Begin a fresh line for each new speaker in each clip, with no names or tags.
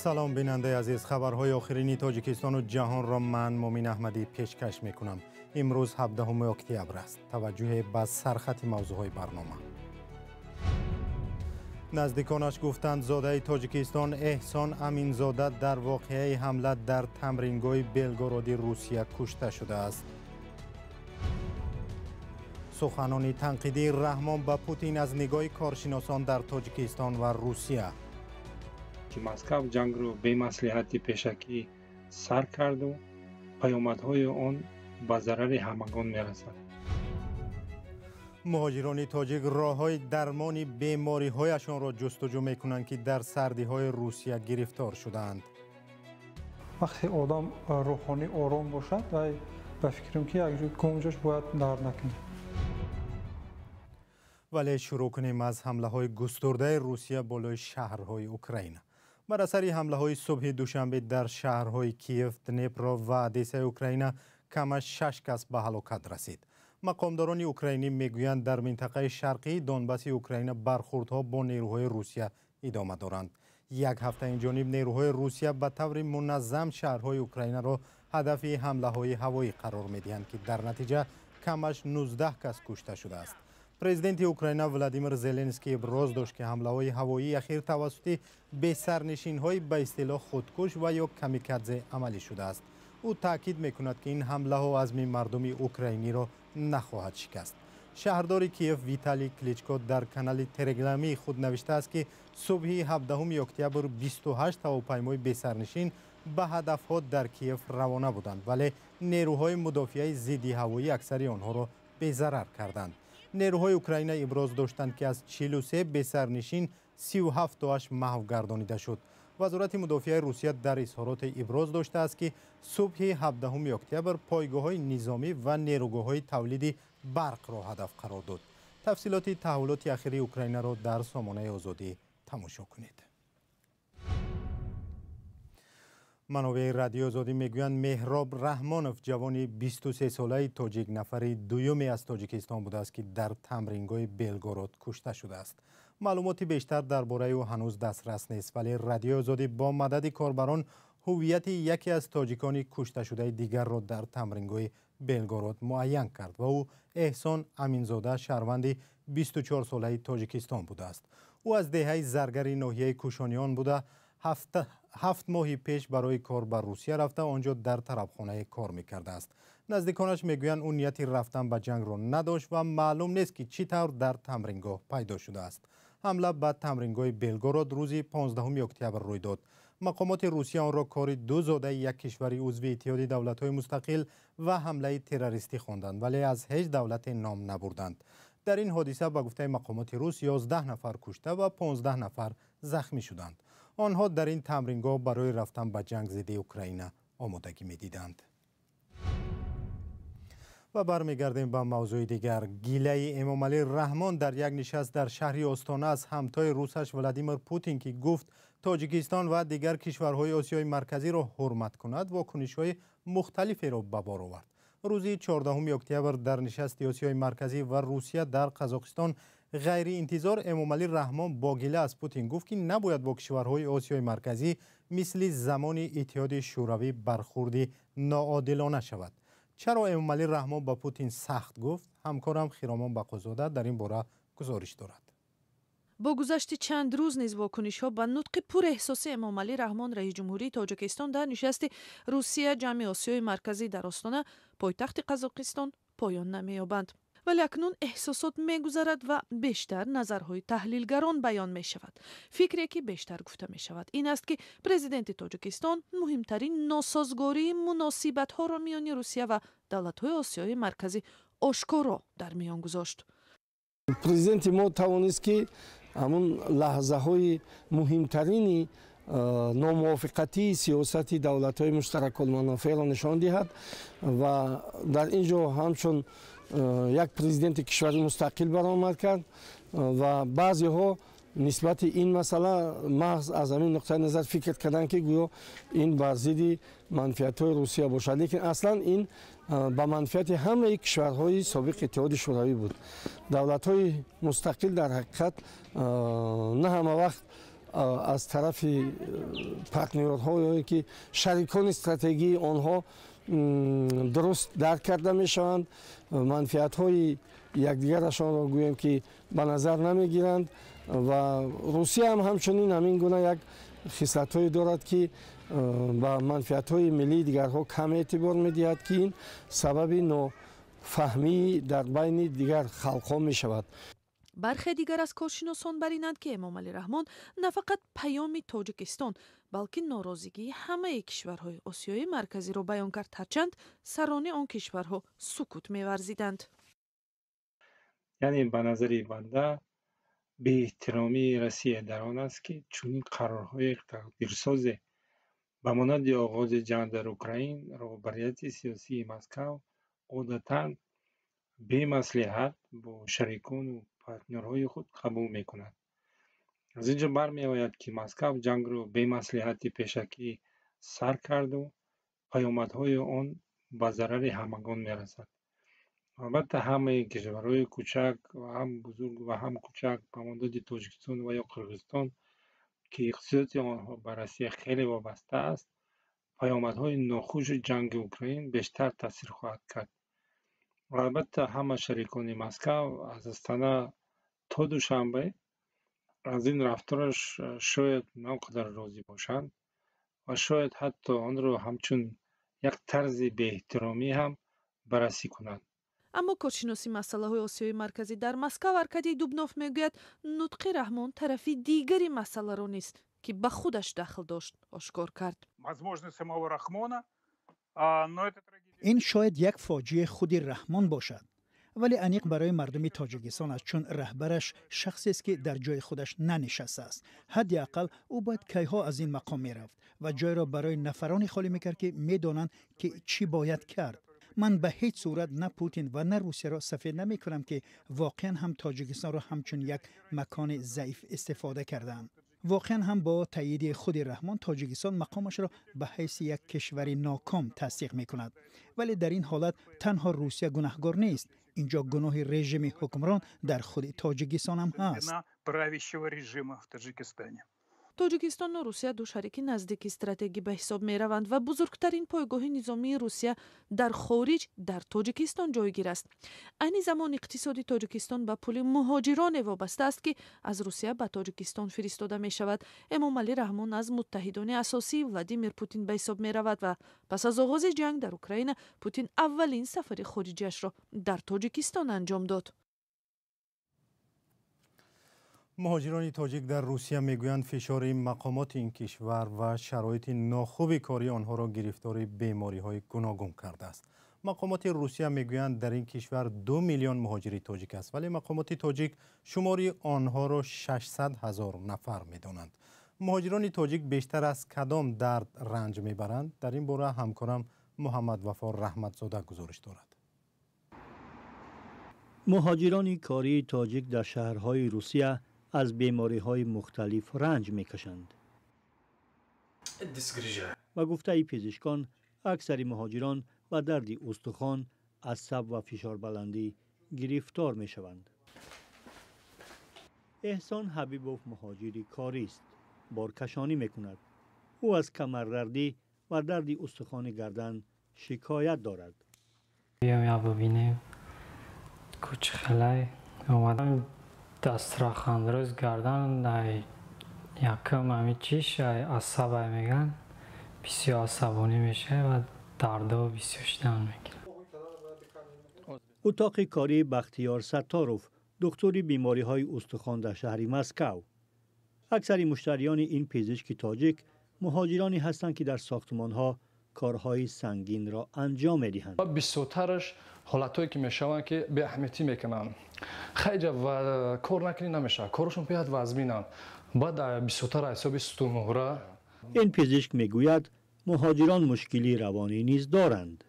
سلام بیننده عزیز، خبرهای آخرین تاجیکستان و جهان را من مومین احمدی پیشکش میکنم. امروز 17 اکتبر است. توجه به سرخط موضوعهای برنامه. نزدیکانش گفتند زاده تاجیکستان احسان امینزاده در واقعه حمله در تمرینگاه بلگراد روسیه کشته شده است. سخنان تنقیدی رحمان به پوتین از نگاه کارشناسان در تاجیکستان و روسیه.
مسکو جنگ رو به مصلحت پیشکی سر کرد و پیامدهای آن به ضرر همگان میرسد.
مهاجران تاجیک راههای درمان بیماری‌هایشان را جستجو میکنند که در سردی‌های روسیه گرفتار شدند.
وقتی آدم روحانی آرام باشد به فکرم که یک گنجش باید درد نکنه.
ولی شروع کنیم از حمله‌های گسترده روسیه بالای شهرهای اوکراین. بر اثر حمله‌های صبح دوشنبه در شهرهای کیف، دنیپرو و ادیسا اوکراین کم 6 کس به هلاکت رسید. مقامداران اوکراینی میگویند در منطقه شرقی دونباس اوکراین برخوردها با نیروهای روسیه ادامه دارند. یک هفته این جانب نیروهای روسیه به طور منظم شهرهای اوکراین را هدف حمله‌های هوایی قرار می‌دهند که در نتیجه کمش 19 کس کشته شده است. پرزیدنت اوکراین ولادیمیر زلنسکی ابراز داشت که حمله‌های هوایی اخیر توسط بی‌سرنشین‌های به اصطلاح خودکش و یا کامیکادزه عملی شده است. او تاکید می‌کند که این حمله‌ها عزم مردم اوکراینی را نخواهد شکست. شهردار کیف ویتالی کلیچکو در کانال تلگرامی خود نوشته است که صبح 17 اکتبر 28 هواپیمای بی‌سرنشین به هدف‌ها در کیف روانه بودند، ولی نیروهای مدافع ضد هوایی اکثر آنها را بی‌ضرر کردند. نیروهای اوکراین ابراز داشتند که از 43 بی‌سرنشین 37 تاش محو گردانیده شد. وزارت مدافع روسیه در اظهارات ابراز داشته است که صبح 17 اکتبر پایگاه‌های نظامی و نیروگاه‌های تولید برق را هدف قرار داد. تفصیلات تحولات اخیر اوکراین را در سامانه آزادی تماشا کنید. منابع رادیو آزادی میگویند مهراب رحمانوف جوان 23 ساله تاجیک نفر دومی از تاجیکستان بوده است که در تمرینگاه بلگراد کشته شده است. معلومات بیشتر درباره او هنوز دسترس نیست، ولی رادیو آزادی با مدد کاربران هویت یکی از تاجیکان کشته شده دیگر را در تمرینگاه بلگراد معین کرد و او احسان امینزاده شهروند 24 ساله تاجیکستان بوده است. او از دهه زرگر ناحیه کوشانیان بوده. هفت ماه پیش برای کار به روسیه رفته، آنجا در طرفخانه کار میکرده است. نزدیکانش میگویند اون نیتی رفتن به جنگ را نداشت و معلوم نیست که چی طور در تمرینگاه پیدا شده است. حمله به تمرینگاه بلگراد روز 15 اکتبر روی داد. مقامات روسیه آن را کار دو زاده یک کشور عضو اتحاد دولت‌های مستقل و حمله تروریستی خواندند، ولی از هیچ دولت نام نبردند. در این حادثه به گفته مقامات روس 11 نفر کشته و 15 نفر زخمی شدند. آنها در این تمرینگاه برای رفتن به جنگ ضد اوکراین آمادگی می‌دیدند. و برمیگردیم به موضوع دیگر. گیله امامعلی رحمان در یک نشست در شهر آستانه از همتای روسش ولادیمیر پوتین که گفت تاجیکستان و دیگر کشورهای آسیای مرکزی را حرمت کند، واکنش‌های مختلفی را به بار آورد. روز 14 اکتبر در نشست آسیای مرکزی و روسیه در قزاقستان غیر انتظار امامعلی رحمان با گله از پوتین گفت که نباید با کشورهای آسیای مرکزی مثل زمان اتحاد شوروی برخورد ناعادلانه شود. چرا امامعلی رحمان با پوتین سخت گفت؟ همکارم خیرامان بقازاده در این باره گزارش دارد.
با گذشت چند روز نیز واکنش‌ها به نطق پر احساسی امامعلی رحمان رئیس جمهوری تاجیکستان در نشست روسیه جمع آسیای مرکزی در آستانه پایتخت قزاقستان پایان نمی‌یابند. ولی اکنون احساسات می‌گذرد و بیشتر نظرهای تحلیلگران بیان می‌شود. فکری که بیشتر گفته می‌شود این است که پرزیدنت تاجیکستان مهمترین ناسازگاری مناسبت‌ها را میان روسیه و دولت‌های آسیای مرکزی آشکارا در میان گذاشت.
پرزیدنت ما توانست که همون لحظه‌های مهمترین ناموافقتی سیاست دولت‌های مشترک المنافع را نشان دهد و در اینجا همچون یک پرزیدنت کشور مستقل برآمد کرد و بعضی‌ها نسبت این مسئله محض از همین نقطه نظر فکر کردن که گویا این بر ضد منفعت‌های روسیه باشد، لیکن اصلا این به منفعت همه کشورهای سابق اتحاد شوروی بود. دولت‌های مستقل در حقیقت نه همه وقت از طرف پارتنرهایی که شریکان استراتژی آنها درست درک کرده می شوند، منفعت های یکدیگرشان را گوییم که به نظر نمی گیرند و روسیه هم همچنین همین گونه یک خصلت های دارد که با منفعت های ملی دیگرها کم اعتبار می دهد که این سبب نافهمی در بین دیگر خلقها می شود.
برخی دیگر از کارشناسان برینند که امامعلی رحمان نه فقط پیام تاجیکستان بلکه ناراضگی همه کشورهای آسیای مرکزی را بیان کرد، هرچند سران آن کشورها سکوت می‌ورزیدند.
یعنی به نظر بنده به احترامی روسیه در آن است که چنین قرارهای تقدیرساز به مانند آغاز جنگ در اوکراین رهبریت سیاسی مسکو عادتاً به مصلحت با شریکان و پارتنرهای خود قبول می‌کند. از اینجا برمی‌آید که مسکو جنگ را به مصلحت پیشکی سر کرد و پیامدهای آن به ضرر همگان می‌رسد. البته همه کشورهای کوچک و هم بزرگ و هم کوچک به مانند تاجیکستان و یا قرقیزستان که اقتصاد آنها به روسیه خیلی وابسته است، پیامدهای ناخوش جنگ اوکراین بیشتر تاثیر خواهد کرد. و البته همه شریکان مسکو از استانه تا دوشنبه از این رفتارش شاید ناقدر راضی باشند و شاید حتی آن را همچون یک طرز به احترامی هم بررسی کنند.
اما کارشناسی مسائل آسیای مرکزی در مسکو ارکادی دوبنوف میگوید نطق رحمان طرفی دیگری مسئله را نیست که به خودش دخل داشت آشکار کرد.
این شاید یک فاجعه خود رحمان باشد، ولی انیق برای مردم تاجیکستان است، چون رهبرش شخصی است که در جای خودش ننشسته است. حداقل او باید کیها از این مقام میرفت و جای را برای نفرانی خالی میکرد که میدانند که چی باید کرد. من به هیچ صورت نه پوتین و نه روسیه را سفید نمی کنم که واقعا هم تاجیکستان را همچون یک مکان ضعیف استفاده کردند. واقعا هم با تایید خود رحمان تاجیکستان مقامش را به حیث یک کشور ناکام تصدیق می کند. ولی در این حالت تنها روسیه گناهکار نیست. اینجا گناه رژیم حکمران در خود تاجیکستان هم هست.
تاجیکستان و روسیه دو شریک نزدیک استراتژی به حساب می روند و بزرگترین پایگاه نظامی روسیه در خارج در تاجیکستان جایگیر است. این زمان اقتصادی تاجیکستان به پول مهاجران وابسته است که از روسیه به تاجیکستان فرستاده می شود. امامعلی رحمان از متحدان اساسی ولادیمیر پوتین به حساب می رود و پس از آغاز جنگ در اوکراین پوتین اولین سفر خارجیش را در تاجیکستان انجام داد.
مهاجران تاجیک در روسیه میگویند فشار مقامات این کشور و شرایط ناخوب کاری آنها را گرفتار بیماری‌های گوناگون کرده است. مقامات روسیه میگویند در این کشور 2 میلیون مهاجر تاجیک است، ولی مقامات تاجیک شماری آنها را 600,000 نفر میدانند. مهاجران تاجیک بیشتر از کدام درد رنج میبرند؟ در این باره همکارم محمد وفا رحمتزاده گزارش دارد.
مهاجران کاری تاجیک در شهرهای روسیه از بیماری‌های مختلف رنج می‌کشند. و گفته پزشکان اکثر مهاجران و درد استخوان، عصب و فشار بلندی گرفتار می‌شوند. احسان حبیبوف مهاجری کاری است. بارکشانی می‌کند. او از کمردردی و درد استخوان گردن شکایت دارد.
یا ببینیم کوچخلای اومدم دسترخوان روز گردن یکم همی چیش عصب میگن بسیار عصبانی میشه و درد و بسیار شدن میگیره.
اتاق کاری بختیار ستاروف دکتری بیماری های استخوان در شهر مسکو. اکثر مشتریان این پزشک تاجیک مهاجرانی هستند که در ساختمان ها کارهای سنگین را انجام میدهند.
بیشترش حالتایی که میشوند که به اهمیتی میکنن، خیلی و کار نکنی نمیشه، کارشون پیاد وزمینن، بعد بیشتر حساب ستومهره.
این پزشک میگوید مهاجران مشکلی روانی نیز دارند.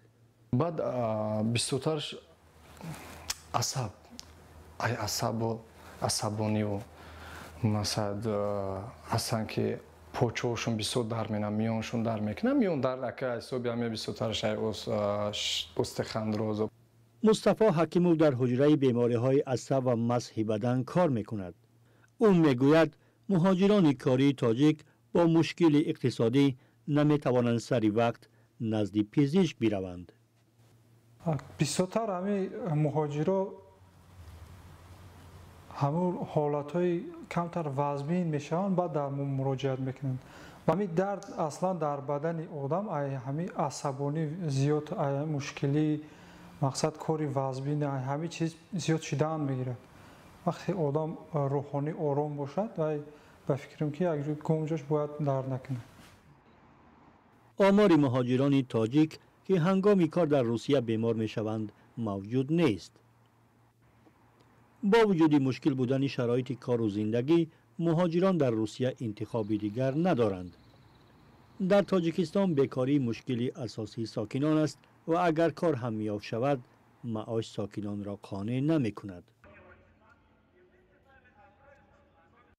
بعد بیشترش عصب و عصبانی و مثلا هستن که پوچوشون بیشتر در میکنن، میونشون در میکنن، میون در لکه حسابی همه بیشترش استخوان.
مصطفی حکیموف در حجره بیماری‌های عصب و مسح بدن کار می‌کند. او میگوید مهاجران کاری تاجیک با مشکل اقتصادی نمی توانند سری وقت نزد پزشک بروند.
بیشتر همین مهاجرا همون حالتهای کمتر وزمین میشن بعد در مراجعت میکنند. و همین درد اصلا در بدن آدم همین عصبانی زیاد مشکلی مقصد کاری وزمین همین چیز زیاد شدن میگیره. وقتی آدم روحانی آرام باشد و به فکرم که یک گنجش باید درد نکنه.
آمار مهاجران تاجیک که هنگام کار در روسیه بیمار میشوند موجود نیست. با وجود مشکل بودن شرایط کار و زندگی، مهاجران در روسیه انتخابی دیگر ندارند. در تاجیکستان بیکاری مشکلی اساسی ساکنان است و اگر کار هم میافت شود، معاش ساکنان را قانع نمی کند.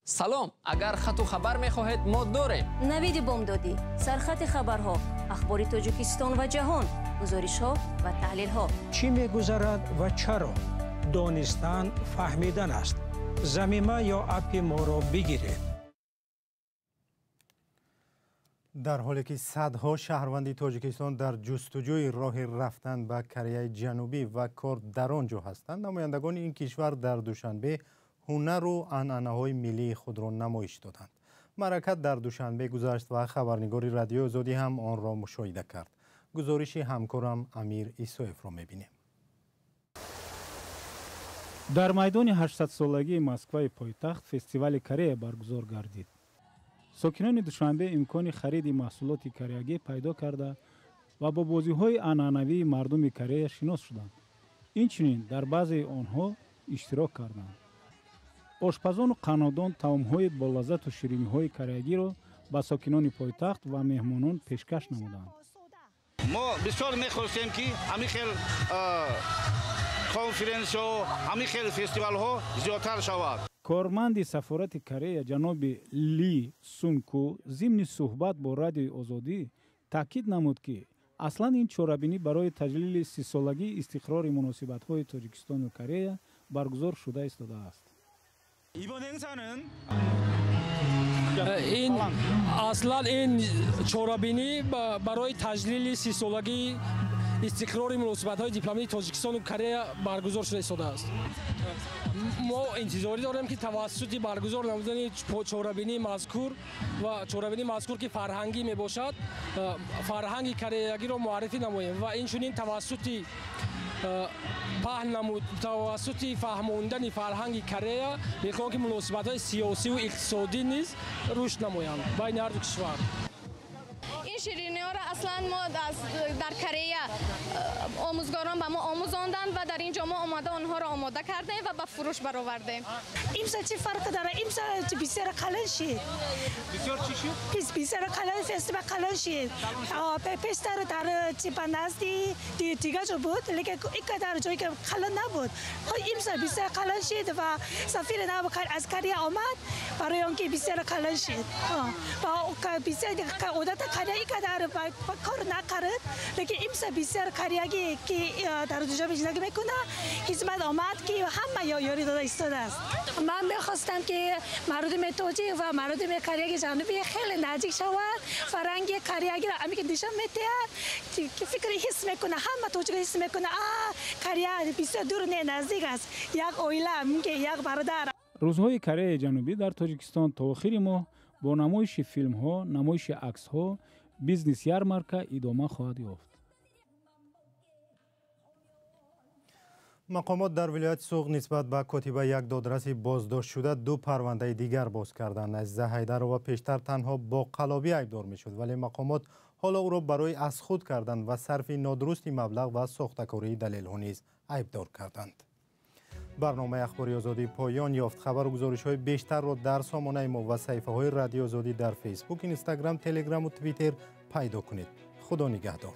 سلام، اگر خط و خبر میخواهید ما داریم.
نوید بامدادی، سرخط خبرها، اخبار تاجیکستان و جهان، گزارش‌ها و تحلیل‌ها.
چی می‌گذرد و چرا؟ دانستن فهمیدن است. ضمیمه یا اپ ما را بگیرید.
در حالی که صدها شهروند تاجیکستان در جستجوی راه رفتن به کره جنوبی و کار در آنجا هستند، نمایندگان این کشور در دوشنبه هنر و عنعنه‌های ملی خود را نمایش دادند. معرکت در دوشنبه گذشت و خبرنگار رادیو آزادی هم آن را مشاهده کرد. گزارش همکارم امیر ایسوف را می‌بینیم.
در میدان 800 سالگی مسکو پایتخت فستیوال کره برگزار گردید. ساکنان دوشنبه امکان خرید محصولات کره‌ای پیدا کرده و با بازی‌های عنعنوی مردم کره شناس شدند. اینچنین در بعضی آنها اشتراک کردند. آشپزان و قنادان طعم‌های با لذت و شیرینی‌های کره‌ای را به ساکنان پایتخت و مهمانان پیشکش نمودند.
ما بسیار می‌خواستیم که همین خیل کنفرانس و همین خیل فستیوال ها زیادتر شود.
کارمند سفارت کره جناب لی سونکو ضمن صحبت با رادیو آزادی تاکید نمود که اصلا این چهاربینی برای تجلیل 30 سالگی استقرار مناسبت‌های تاجیکستان و کره برگزار شده ایستاده است.
این اصلا این چهاربینی برای تجلیل 30 سالگی استقرار مناسبت‌های دیپلماتیک تاجیکستان و کره برگزار شده ایستاده است. ما انتظاری داریم که توسط برگزار نمودن چهاربینی مذکور و چهاربینی مذکور که فرهنگی میباشد، فرهنگ کره‌ای را معرفی نماییم و اینچنین توسط توسط فهماندن فرهنگ کره میخواهیم که مناسبت‌های سیاسی و اقتصادی نیز رشد نمایند بین هر دو کشور.
این شیرینی‌ها را اصلا ما در کره آموزگاران به ما آموزاندند و در اینجا ما آماده آنها را آماده کردیم و به فروش برآوردیم.
امسا چه فرق داره؟ امسا بسیار قلل شد.
بسیار چی شد؟
بسیار قلل فستیوال قلل شد. پستر در چیپا نزدی دیگه جو بود، لیکن یک در جایی که قلل نبود. امسا بسیار قلل شد و سفیر نو از کره آمد برای آنکه بسیار قلل شد. و بسیار عادت کره ای که در کار نکرد، لیکن امسا بسیار کریگی که در دوجا زندگی میکنه خدمت آمد که همه یاری داده ایستاده است. من میخواستم که مردم تاجیک و مردم کره جنوبی خیلی نزدیک شود، فرهنگ کره را همی که نشان میده که فکر حس میکنه، همه تاجیک حس میکنه کره بسیار دور نه نزدیک است، یک اویله میگه یک برادر.
روزهای کره جنوبی در تاجیکستان تا آخر ماه با نمایش فیلم ها، نمایش عکس ها، بیزنس یارمارکا ادامه خواهد یافت.
مقامات در ولایت سوغ نسبت به کاتب یک دادرس بازداشت شده 2 پرونده دیگر باز کردند. عزیز حیدر و پیشتر تنها با قلابی ایبدار میشد، ولی مقامات حالا او را برای از خود کردند و صرف نادرست مبلغ و ساختکاری دلیل ها نیز ایبدار کردند. برنامه اخباری آزادی پایان یافت. خبر و گزارش های بیشتر را در سامانه ما و صفحه های رادیو آزادی در فیسبوک، اینستاگرام، تلگرام و توییتر پیدا کنید. خدا نگهدار.